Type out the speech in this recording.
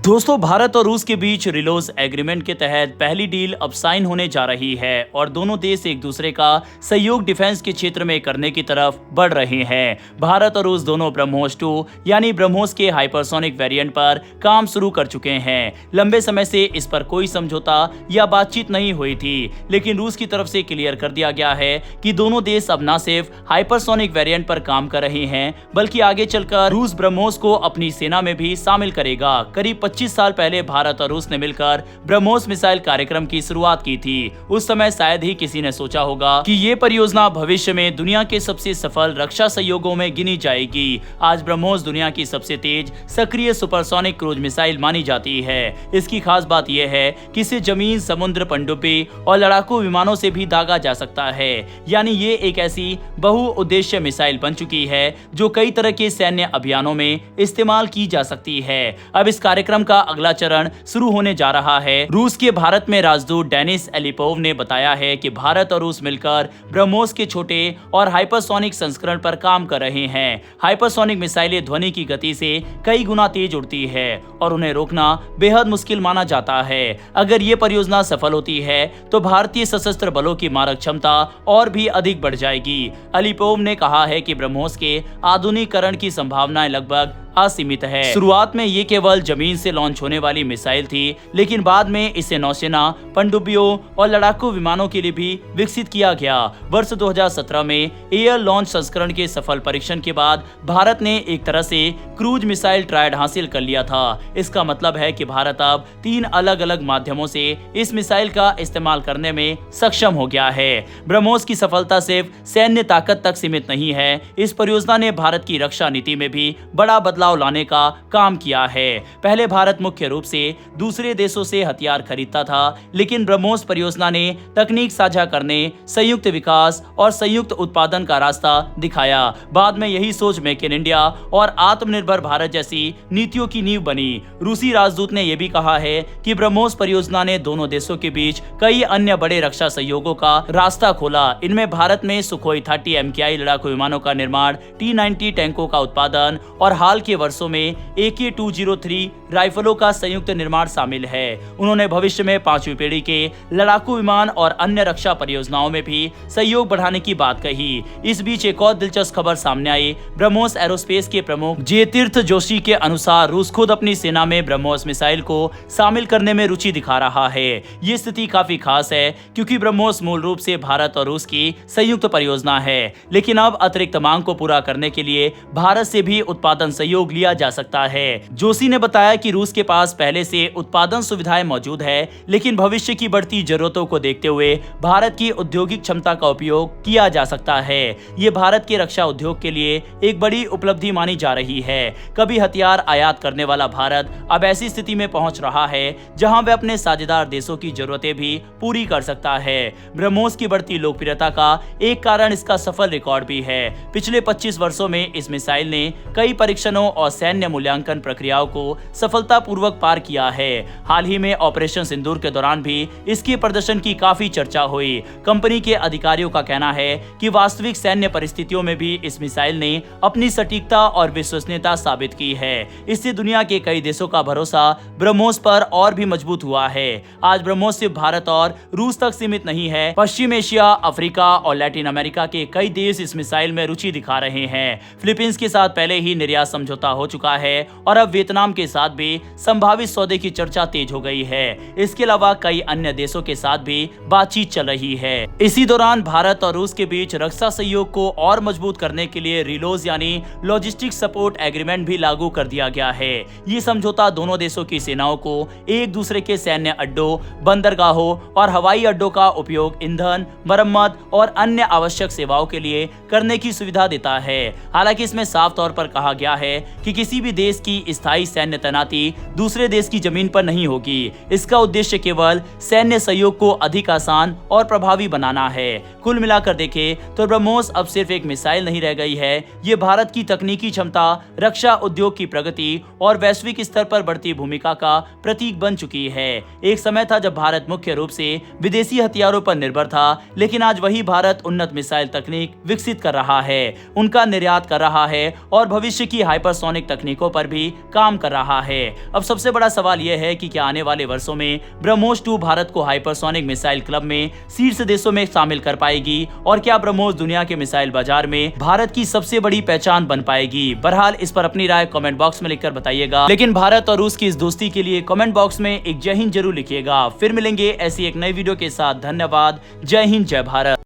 दोस्तों, भारत और रूस के बीच रिलोज एग्रीमेंट के तहत पहली डील अब साइन होने जा रही है और दोनों देश एक दूसरे का सहयोग डिफेंस के क्षेत्र में करने की तरफ बढ़ रहे हैं। भारत और रूस दोनों ब्रह्मोस 2 यानी ब्रह्मोस के हाइपरसोनिक वेरिएंट पर काम शुरू कर चुके हैं। लंबे समय से इस पर कोई समझौता या बातचीत नहीं हुई थी, लेकिन रूस की तरफ से क्लियर कर दिया गया है कि दोनों देश अब न सिर्फ हाइपरसोनिक वेरिएंट पर काम कर रहे हैं, बल्कि आगे चलकर रूस ब्रह्मोस को अपनी सेना में भी शामिल करेगा। करीब 25 साल पहले भारत और रूस ने मिलकर ब्रह्मोस मिसाइल कार्यक्रम की शुरुआत की थी। उस समय शायद ही किसी ने सोचा होगा कि ये परियोजना भविष्य में दुनिया के सबसे सफल रक्षा सहयोगों में गिनी जाएगी। आज ब्रह्मोस दुनिया की सबसे तेज सक्रिय सुपरसोनिक क्रूज मिसाइल मानी जाती है। इसकी खास बात यह है कि इसे जमीन, समुद्र, पनडुब्बी और लड़ाकू विमानों से भी दागा जा सकता है। यानी ये एक ऐसी बहुउद्देश्य मिसाइल बन चुकी है जो कई तरह के सैन्य अभियानों में इस्तेमाल की जा सकती है। अब इस कार्यक्रम का अगला चरण शुरू होने जा रहा है। रूस के भारत में राजदूत डेनिस एलिपोव ने बताया है कि भारत और रूस मिलकर ब्रह्मोस के छोटे और हाइपरसोनिक संस्करण पर काम कर रहे हैं। हाइपरसोनिक मिसाइलें ध्वनि की गति से कई गुना तेज उड़ती है और उन्हें रोकना बेहद मुश्किल माना जाता है। अगर ये परियोजना सफल होती है तो भारतीय सशस्त्र बलों की मारक क्षमता और भी अधिक बढ़ जाएगी। एलिपोव ने कहा है कि ब्रह्मोस के आधुनिकीकरण की संभावनाएं लगभग असीमित है। शुरुआत में ये केवल जमीन से लॉन्च होने वाली मिसाइल थी, लेकिन बाद में इसे नौसेना, पनडुब्बियों और लड़ाकू विमानों के लिए भी विकसित किया गया। वर्ष 2017 में एयर लॉन्च संस्करण के सफल परीक्षण के बाद भारत ने एक तरह से क्रूज मिसाइल ट्रायड हासिल कर लिया था। इसका मतलब है कि भारत अब 3 अलग अलग माध्यमों से इस मिसाइल का इस्तेमाल करने में सक्षम हो गया है। ब्रह्मोस की सफलता सिर्फ सैन्य ताकत तक सीमित नहीं है। इस परियोजना ने भारत की रक्षा नीति में भी बड़ा बदलाव लाने का काम किया है। पहले भारत मुख्य रूप से दूसरे देशों से हथियार खरीदता था, लेकिन ब्रह्मोस परियोजना ने तकनीक साझा करने, संयुक्त विकास और संयुक्त उत्पादन का रास्ता दिखाया। बाद में यही सोच मेक इन इंडिया और आत्मनिर्भर भारत जैसी नीतियों की नींव बनी। रूसी राजदूत ने यह भी कहा है कि ब्रह्मोस परियोजना ने दोनों देशों के बीच कई अन्य बड़े रक्षा सहयोगों का रास्ता खोला। इनमें भारत में सुखोई 30 MKI लड़ाकू विमानों का निर्माण, T-90 टैंकों का उत्पादन और हाल के वर्षों में AK-203 राइफलों का संयुक्त निर्माण शामिल है। उन्होंने भविष्य में 5वीं पीढ़ी के लड़ाकू विमान और अन्य रक्षा परियोजनाओं में भी सहयोग बढ़ाने की बात कही। इस बीच एक और दिलचस्प खबर सामने आई। ब्रह्मोस एरोस्पेस के प्रमुख जयतीर्थ जोशी के अनुसार रूस खुद अपनी सेना में ब्रह्मोस मिसाइल को शामिल करने में रुचि दिखा रहा है। ये स्थिति काफी खास है क्योंकि ब्रह्मोस मूल रूप से भारत और रूस की संयुक्त परियोजना है, लेकिन अब अतिरिक्त मांग को पूरा करने के लिए भारत से भी उत्पादन सहयोग लिया जा सकता है। जोशी ने बताया कि रूस के पास पहले से उत्पादन सुविधाएं मौजूद है, लेकिन भविष्य की बढ़ती जरूरतों को देखते हुए भारत की औद्योगिक क्षमता का उपयोग किया जा सकता है। ये भारत के रक्षा उद्योग के लिए एक बड़ी उपलब्धि मानी जा रही है। कभी हथियार आयात करने वाला भारत अब ऐसी स्थिति में पहुंच रहा है जहां वह अपने साझेदार देशों की जरूरतें भी पूरी कर सकता है। ब्रह्मोस की बढ़ती लोकप्रियता का एक कारण इसका सफल रिकॉर्ड भी है। पिछले 25 वर्षों में इस मिसाइल ने कई परीक्षणों और सैन्य मूल्यांकन प्रक्रियाओं को सफलतापूर्वक पार किया है। हाल ही में ऑपरेशन सिंदूर के दौरान भी इसके प्रदर्शन की काफी चर्चा हुई। कंपनी के अधिकारियों का कहना है कि वास्तविक सैन्य परिस्थितियों में भी इस मिसाइल ने अपनी सटीकता और विश्वसनीयता साबित की है। इससे दुनिया के कई देशों का भरोसा ब्रह्मोस पर और भी मजबूत हुआ है। आज ब्रह्मोस सिर्फ भारत और रूस तक सीमित नहीं है। पश्चिम एशिया, अफ्रीका और लैटिन अमेरिका के कई देश इस मिसाइल में रुचि दिखा रहे हैं। फिलीपींस के साथ पहले ही निर्यात समझौता हो चुका है और अब वियतनाम के साथ भी संभावित सौदे की चर्चा तेज हो गई है। इसके अलावा कई अन्य देशों के साथ भी बातचीत चल रही है। इसी दौरान भारत और रूस के बीच रक्षा सहयोग को और मजबूत करने के लिए रिलोज यानी लॉजिस्टिक सपोर्ट एग्रीमेंट भी लागू कर दिया गया है। ये समझौता दोनों देशों की सेनाओं को एक दूसरे के सैन्य अड्डों, बंदरगाहों और हवाई अड्डों का उपयोग ईंधन, मरम्मत और अन्य आवश्यक सेवाओं के लिए करने की सुविधा देता है। हालांकि इसमें साफ तौर पर कहा गया है कि किसी भी देश की स्थायी सैन्य तैनाती दूसरे देश की जमीन पर नहीं होगी। इसका उद्देश्य केवल सैन्य सहयोग को अधिक आसान और प्रभावी बनाना है। कुल मिलाकर देखें तो ब्रह्मोस अब सिर्फ एक मिसाइल नहीं रह गई है। ये भारत की तकनीकी क्षमता, रक्षा उद्योग की प्रगति और वैश्विक स्तर पर बढ़ती भूमिका का प्रतीक बन चुकी है। एक समय था जब भारत मुख्य रूप से विदेशी हथियारों पर निर्भर था, लेकिन आज वही भारत उन्नत मिसाइल तकनीक विकसित कर रहा है, उनका निर्यात कर रहा है और भविष्य की हाइपर हाइपरसोनिक तकनीकों पर भी काम कर रहा है। अब सबसे बड़ा सवाल यह है कि क्या आने वाले वर्षों में ब्रह्मोस 2 भारत को हाइपरसोनिक मिसाइल क्लब में शीर्ष देशों में शामिल कर पाएगी और क्या ब्रह्मोस दुनिया के मिसाइल बाजार में भारत की सबसे बड़ी पहचान बन पाएगी। बहरहाल इस पर अपनी राय कमेंट बॉक्स में लिखकर बताइएगा। लेकिन भारत और रूस की इस दोस्ती के लिए कमेंट बॉक्स में एक जय हिंद जरूर लिखिएगा। फिर मिलेंगे ऐसी एक नई वीडियो के साथ। धन्यवाद। जय हिंद, जय भारत।